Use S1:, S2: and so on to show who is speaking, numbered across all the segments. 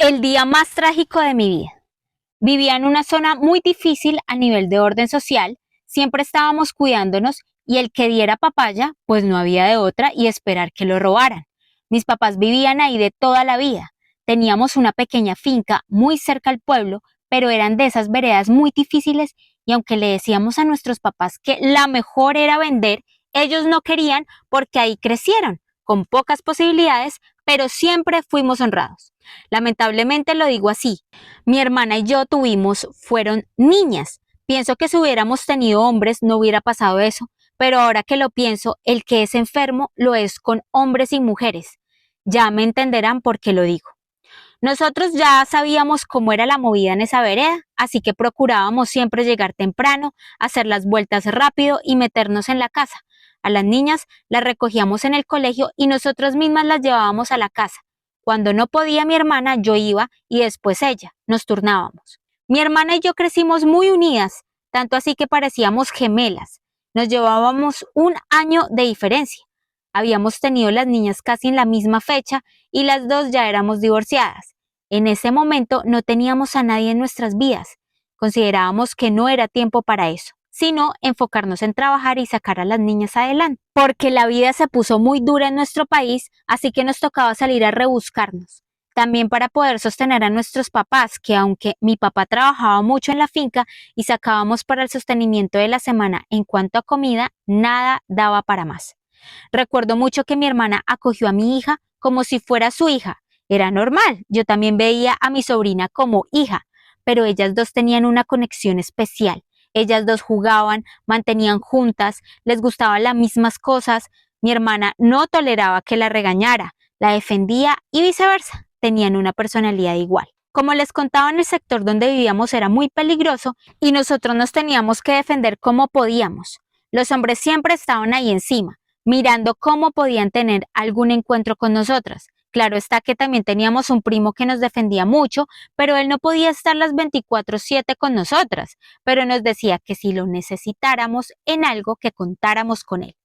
S1: El día más trágico de mi vida. Vivía en una zona muy difícil a nivel de orden social, siempre estábamos cuidándonos y el que diera papaya, pues no había de otra y esperar que lo robaran. Mis papás vivían ahí de toda la vida. Teníamos una pequeña finca muy cerca al pueblo, pero eran de esas veredas muy difíciles y aunque le decíamos a nuestros papás que la mejor era vender, ellos no querían porque ahí crecieron, con pocas posibilidades, pero siempre fuimos honrados. Lamentablemente lo digo así, mi hermana y yo fueron niñas. Pienso que si hubiéramos tenido hombres no hubiera pasado eso, pero ahora que lo pienso, el que es enfermo lo es con hombres y mujeres. Ya me entenderán por qué lo digo. Nosotros ya sabíamos cómo era la movida en esa vereda, así que procurábamos siempre llegar temprano, hacer las vueltas rápido y meternos en la casa. A las niñas las recogíamos en el colegio y nosotras mismas las llevábamos a la casa. Cuando no podía mi hermana, yo iba y después ella, nos turnábamos. Mi hermana y yo crecimos muy unidas, tanto así que parecíamos gemelas. Nos llevábamos un año de diferencia. Habíamos tenido las niñas casi en la misma fecha y las dos ya éramos divorciadas. En ese momento no teníamos a nadie en nuestras vidas. Considerábamos que no era tiempo para eso, sino enfocarnos en trabajar y sacar a las niñas adelante. Porque la vida se puso muy dura en nuestro país, así que nos tocaba salir a rebuscarnos. También para poder sostener a nuestros papás, que aunque mi papá trabajaba mucho en la finca y sacábamos para el sostenimiento de la semana en cuanto a comida, nada daba para más. Recuerdo mucho que mi hermana acogió a mi hija como si fuera su hija. Era normal, yo también veía a mi sobrina como hija, pero ellas dos tenían una conexión especial. Ellas dos jugaban, mantenían juntas, les gustaban las mismas cosas. Mi hermana no toleraba que la regañara, la defendía y viceversa. Tenían una personalidad igual. Como les contaba, en el sector donde vivíamos era muy peligroso y nosotros nos teníamos que defender como podíamos. Los hombres siempre estaban ahí encima, mirando cómo podían tener algún encuentro con nosotras. Claro está que también teníamos un primo que nos defendía mucho, pero él no podía estar las 24/7 con nosotras, pero nos decía que si lo necesitáramos en algo que contáramos con él.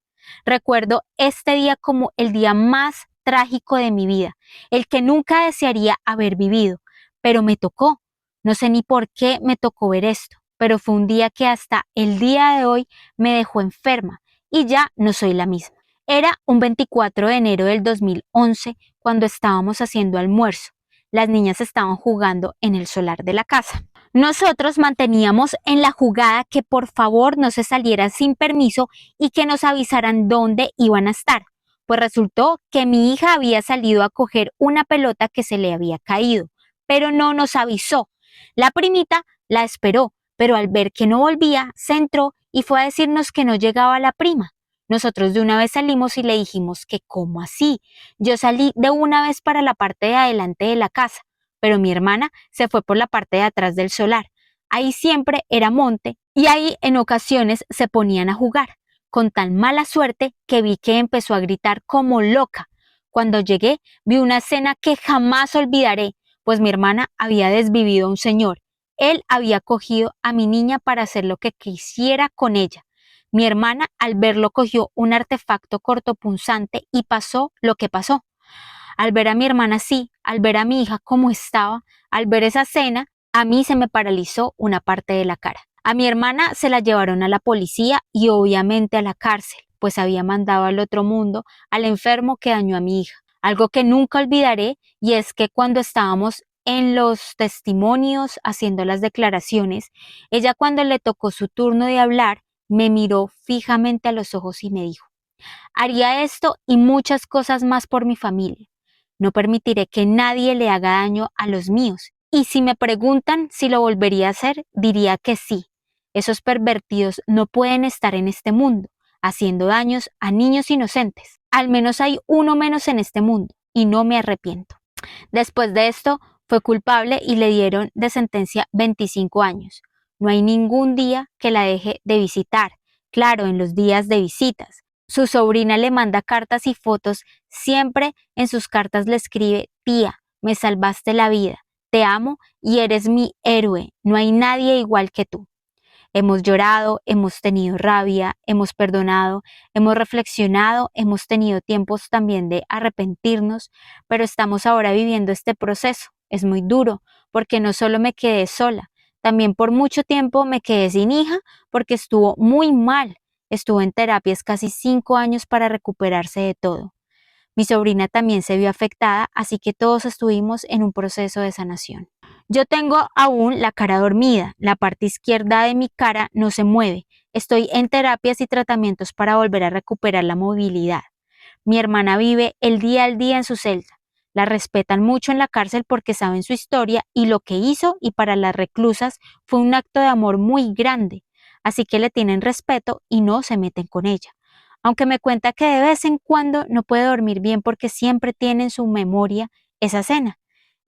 S1: Recuerdo este día como el día más trágico de mi vida, el que nunca desearía haber vivido, pero me tocó. No sé ni por qué me tocó ver esto, pero fue un día que hasta el día de hoy me dejó enferma y ya no soy la misma. Era un 24 de enero del 2011 cuando estábamos haciendo almuerzo. Las niñas estaban jugando en el solar de la casa. Nosotros manteníamos en la jugada que por favor no se salieran sin permiso y que nos avisaran dónde iban a estar. Pues resultó que mi hija había salido a coger una pelota que se le había caído, pero no nos avisó. La primita la esperó, pero al ver que no volvía, se entró y fue a decirnos que no llegaba la prima. Nosotros de una vez salimos y le dijimos que ¿cómo así? Yo salí de una vez para la parte de adelante de la casa, pero mi hermana se fue por la parte de atrás del solar. Ahí siempre era monte y ahí en ocasiones se ponían a jugar, con tan mala suerte que vi que empezó a gritar como loca. Cuando llegué vi una escena que jamás olvidaré, pues mi hermana había desvivido a un señor. Él había cogido a mi niña para hacer lo que quisiera con ella. Mi hermana al verlo cogió un artefacto cortopunzante y pasó lo que pasó. Al ver a mi hermana así, al ver a mi hija como estaba, al ver esa escena, a mí se me paralizó una parte de la cara. A mi hermana se la llevaron a la policía y obviamente a la cárcel, pues había mandado al otro mundo al enfermo que dañó a mi hija. Algo que nunca olvidaré y es que cuando estábamos en los testimonios haciendo las declaraciones, ella cuando le tocó su turno de hablar, me miró fijamente a los ojos y me dijo: haría esto y muchas cosas más por mi familia. No permitiré que nadie le haga daño a los míos. Y si me preguntan si lo volvería a hacer, diría que sí. Esos pervertidos no pueden estar en este mundo, haciendo daños a niños inocentes. Al menos hay uno menos en este mundo, y no me arrepiento. Después de esto, fue culpable y le dieron de sentencia 25 años. No hay ningún día que la deje de visitar. Claro, en los días de visitas. Su sobrina le manda cartas y fotos. Siempre en sus cartas le escribe: tía, me salvaste la vida, te amo y eres mi héroe. No hay nadie igual que tú. Hemos llorado, hemos tenido rabia, hemos perdonado, hemos reflexionado, hemos tenido tiempos también de arrepentirnos, pero estamos ahora viviendo este proceso es muy duro, porque no solo me quedé sola, también por mucho tiempo me quedé sin hija porque estuvo muy mal. Estuvo en terapias casi 5 años para recuperarse de todo. Mi sobrina también se vio afectada, así que todos estuvimos en un proceso de sanación. Yo tengo aún la cara dormida, la parte izquierda de mi cara no se mueve. Estoy en terapias y tratamientos para volver a recuperar la movilidad. Mi hermana vive el día al día en su celda. La respetan mucho en la cárcel porque saben su historia y lo que hizo, y para las reclusas fue un acto de amor muy grande, así que le tienen respeto y no se meten con ella. Aunque me cuenta que de vez en cuando no puede dormir bien porque siempre tiene en su memoria esa cena.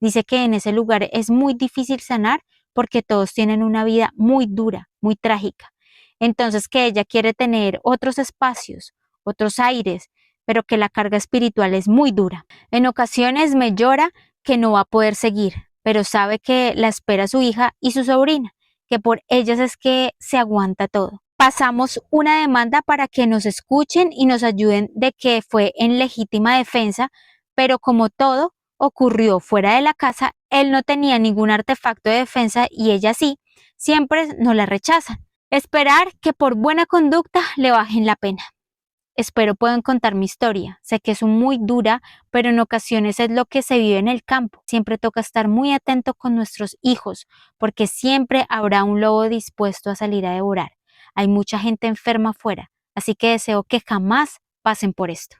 S1: Dice que en ese lugar es muy difícil sanar porque todos tienen una vida muy dura, muy trágica. Entonces que ella quiere tener otros espacios, otros aires, pero que la carga espiritual es muy dura. En ocasiones me llora que no va a poder seguir, pero sabe que la espera su hija y su sobrina, que por ellas es que se aguanta todo. Pasamos una demanda para que nos escuchen y nos ayuden de que fue en legítima defensa, pero como todo ocurrió fuera de la casa, él no tenía ningún artefacto de defensa y ella sí, siempre no la rechazan. Esperar que por buena conducta le bajen la pena. Espero puedan contar mi historia. Sé que es muy dura, pero en ocasiones es lo que se vive en el campo. Siempre toca estar muy atento con nuestros hijos, porque siempre habrá un lobo dispuesto a salir a devorar. Hay mucha gente enferma afuera, así que deseo que jamás pasen por esto.